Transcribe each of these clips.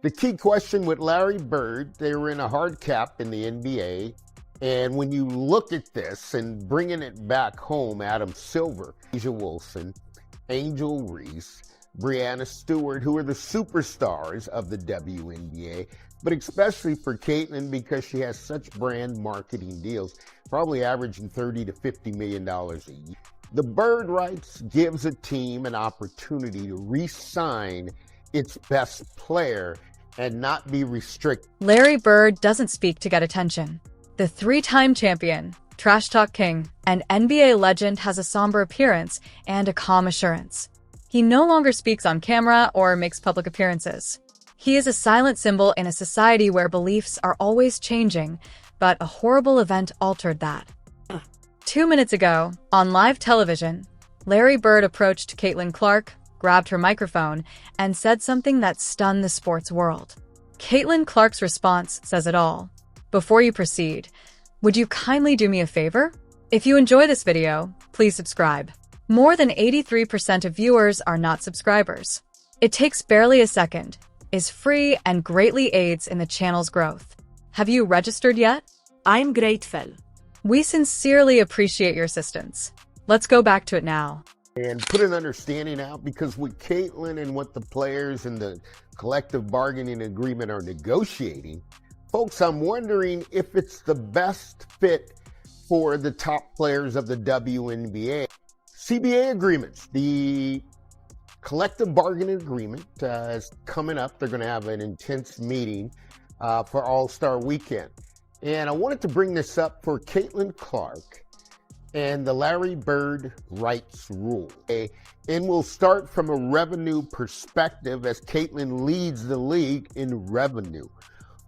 The key question with Larry Bird, they were in a hard cap in the NBA. And when you look at this and bringing it back home, Adam Silver, Asia Wilson, Angel Reese, Breanna Stewart, who are the superstars of the WNBA, but especially for Caitlin because she has such brand marketing deals, probably averaging $30 to $50 million a year. The Bird rights gives a team an opportunity to re-sign its best player and not be restricted. Larry Bird doesn't speak to get attention. The three-time champion, trash talk king, and NBA legend has a somber appearance and a calm assurance. He no longer speaks on camera or makes public appearances. He is a silent symbol in a society where beliefs are always changing, but a horrible event altered that. 2 minutes ago, on live television, Larry Bird approached Caitlin Clark, grabbed her microphone, and said something that stunned the sports world. Caitlin Clark's response says it all. Before you proceed, would you kindly do me a favor? If you enjoy this video, please subscribe. More than 83% of viewers are not subscribers. It takes barely a second, is free, and greatly aids in the channel's growth. Have you registered yet? I'm grateful. We sincerely appreciate your assistance. Let's go back to it now. And put an understanding out, because with Caitlin and what the players and the collective bargaining agreement are negotiating, folks, I'm wondering if it's the best fit for the top players of the WNBA. CBA agreements, the collective bargaining agreement is coming up. They're going to have an intense meeting for All-Star Weekend. And I wanted to bring this up for Caitlin Clark and the Larry Bird rights rule. Okay? And we'll start from a revenue perspective as Caitlin leads the league in revenue.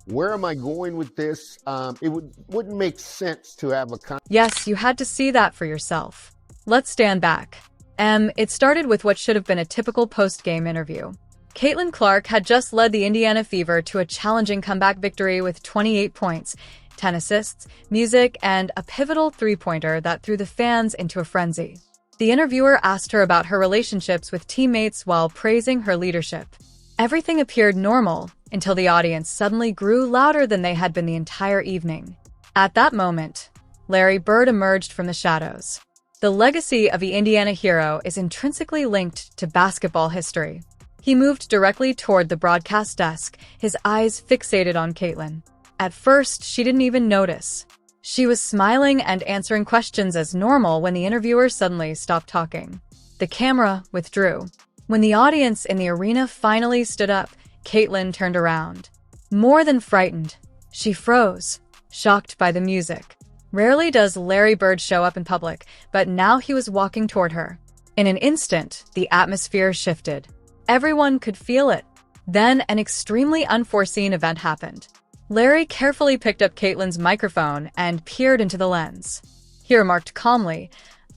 Where am I going with this? It wouldn't make sense to have a... Yes, you had to see that for yourself. Let's stand back. It started with what should have been a typical post-game interview. Caitlin Clark had just led the Indiana Fever to a challenging comeback victory with 28 points, 10 assists, music, and a pivotal three-pointer that threw the fans into a frenzy. The interviewer asked her about her relationships with teammates while praising her leadership. Everything appeared normal until the audience suddenly grew louder than they had been the entire evening. At that moment, Larry Bird emerged from the shadows. The legacy of the Indiana hero is intrinsically linked to basketball history. He moved directly toward the broadcast desk, his eyes fixated on Caitlin. At first, she didn't even notice. She was smiling and answering questions as normal when the interviewer suddenly stopped talking. The camera withdrew. When the audience in the arena finally stood up, Caitlin turned around. More than frightened, she froze, shocked by the music. Rarely does Larry Bird show up in public, but now he was walking toward her. In an instant, the atmosphere shifted. Everyone could feel it. Then an extremely unforeseen event happened. Larry carefully picked up Caitlin's microphone and peered into the lens. He remarked calmly,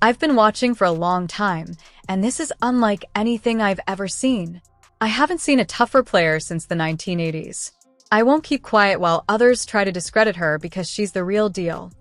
"I've been watching for a long time, and this is unlike anything I've ever seen. I haven't seen a tougher player since the 1980s. I won't keep quiet while others try to discredit her because she's the real deal."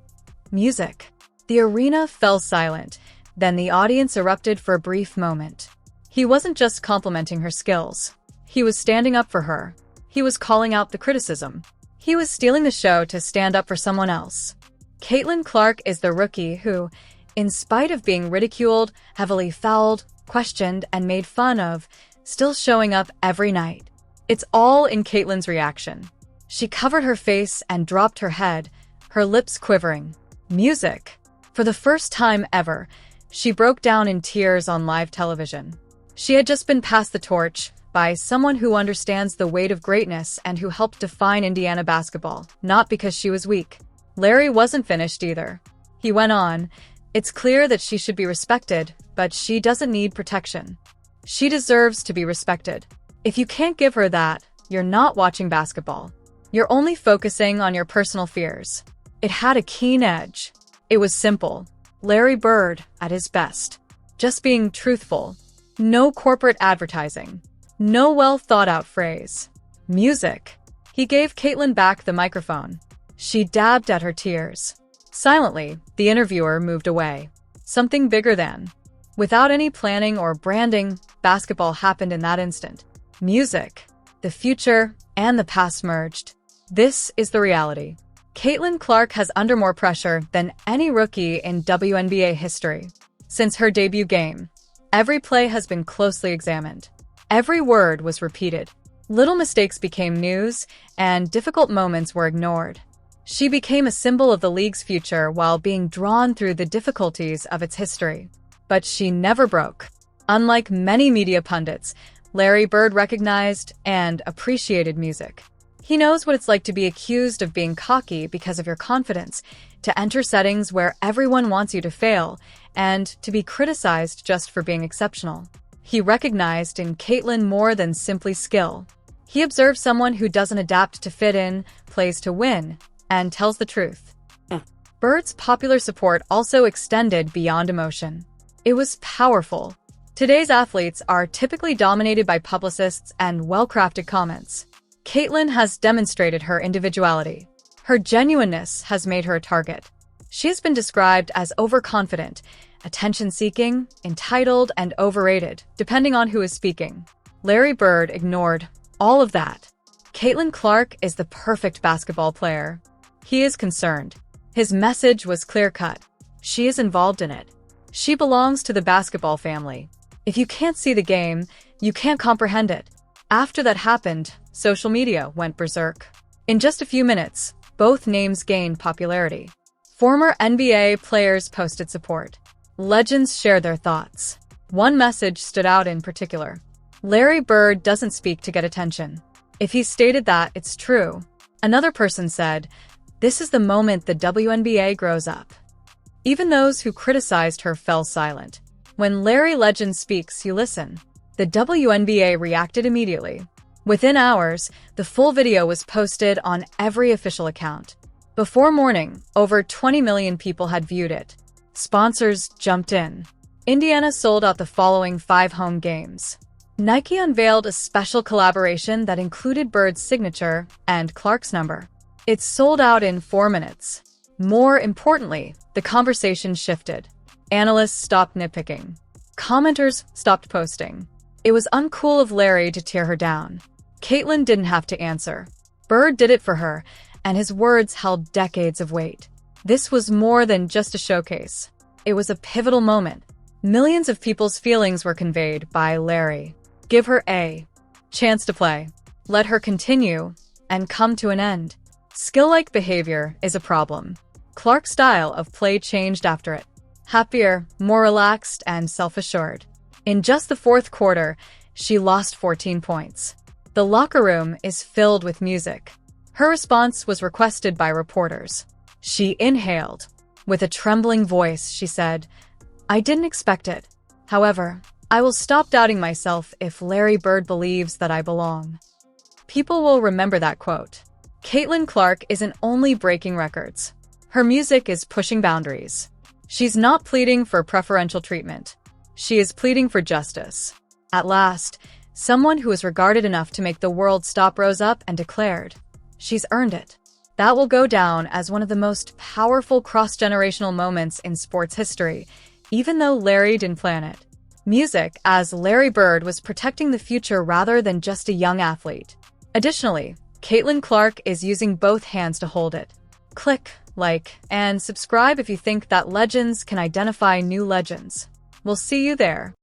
Music. The arena fell silent. Then the audience erupted for a brief moment. He wasn't just complimenting her skills. He was standing up for her. He was calling out the criticism. He was stealing the show to stand up for someone else. Caitlin Clark is the rookie who, in spite of being ridiculed, heavily fouled, questioned, and made fun of, still showing up every night. It's all in Caitlin's reaction. She covered her face and dropped her head, her lips quivering. Music. For the first time ever, she broke down in tears on live television. She had just been passed the torch by someone who understands the weight of greatness and who helped define Indiana basketball, not because she was weak. Larry wasn't finished either. He went on, "It's clear that she should be respected, but she doesn't need protection. She deserves to be respected. If you can't give her that, you're not watching basketball. You're only focusing on your personal fears." It had a keen edge. It was simple. Larry Bird at his best. Just being truthful. No corporate advertising. No well-thought-out phrase. Music. He gave Caitlin back the microphone. She dabbed at her tears. Silently, the interviewer moved away. Something bigger than. Without any planning or branding, basketball happened in that instant. Music. The future and the past merged. This is the reality. Caitlin Clark has under more pressure than any rookie in WNBA history. Since her debut game, every play has been closely examined. Every word was repeated. Little mistakes became news, and difficult moments were ignored. She became a symbol of the league's future while being drawn through the difficulties of its history. But she never broke. Unlike many media pundits, Larry Bird recognized and appreciated music. He knows what it's like to be accused of being cocky because of your confidence, to enter settings where everyone wants you to fail, and to be criticized just for being exceptional. He recognized in Caitlin more than simply skill. He observed someone who doesn't adapt to fit in, plays to win, and tells the truth. Bird's popular support also extended beyond emotion. It was powerful. Today's athletes are typically dominated by publicists and well-crafted comments. Caitlin has demonstrated her individuality. Her genuineness has made her a target. She has been described as overconfident, attention-seeking, entitled, and overrated, depending on who is speaking. Larry Bird ignored all of that. Caitlin Clark is the perfect basketball player. He is concerned. His message was clear-cut. She is involved in it. She belongs to the basketball family. If you can't see the game, you can't comprehend it. After that happened, social media went berserk. In just a few minutes, both names gained popularity. Former NBA players posted support. Legends shared their thoughts. One message stood out in particular. Larry Bird doesn't speak to get attention. If he stated that, it's true. Another person said, "This is the moment the WNBA grows up." Even those who criticized her fell silent. When Larry Legend speaks, you listen. The WNBA reacted immediately. Within hours, the full video was posted on every official account. Before morning, over 20 million people had viewed it. Sponsors jumped in. Indiana sold out the following 5 home games. Nike unveiled a special collaboration that included Bird's signature and Clark's number. It sold out in 4 minutes. More importantly, the conversation shifted. Analysts stopped nitpicking. Commenters stopped posting. It was uncool of Larry to tear her down. Caitlin didn't have to answer. Bird did it for her, and his words held decades of weight. This was more than just a showcase. It was a pivotal moment. Millions of people's feelings were conveyed by Larry. Give her a chance to play. Let her continue and come to an end. Skill-like behavior is a problem. Clark's style of play changed after it. Happier, more relaxed, and self-assured. In just the 4th quarter, she lost 14 points. The locker room is filled with music. Her response was requested by reporters. She inhaled. With a trembling voice, she said, "I didn't expect it. However, I will stop doubting myself if Larry Bird believes that I belong." People will remember that quote. Caitlin Clark isn't only breaking records. Her music is pushing boundaries. She's not pleading for preferential treatment. She is pleading for justice. At last, someone who is regarded enough to make the world stop rose up and declared, "She's earned it." That will go down as one of the most powerful cross-generational moments in sports history, even though Larry didn't plan it. Music, as Larry Bird was protecting the future rather than just a young athlete. Additionally, Caitlin Clark is using both hands to hold it. Click, like, and subscribe if you think that legends can identify new legends. We'll see you there.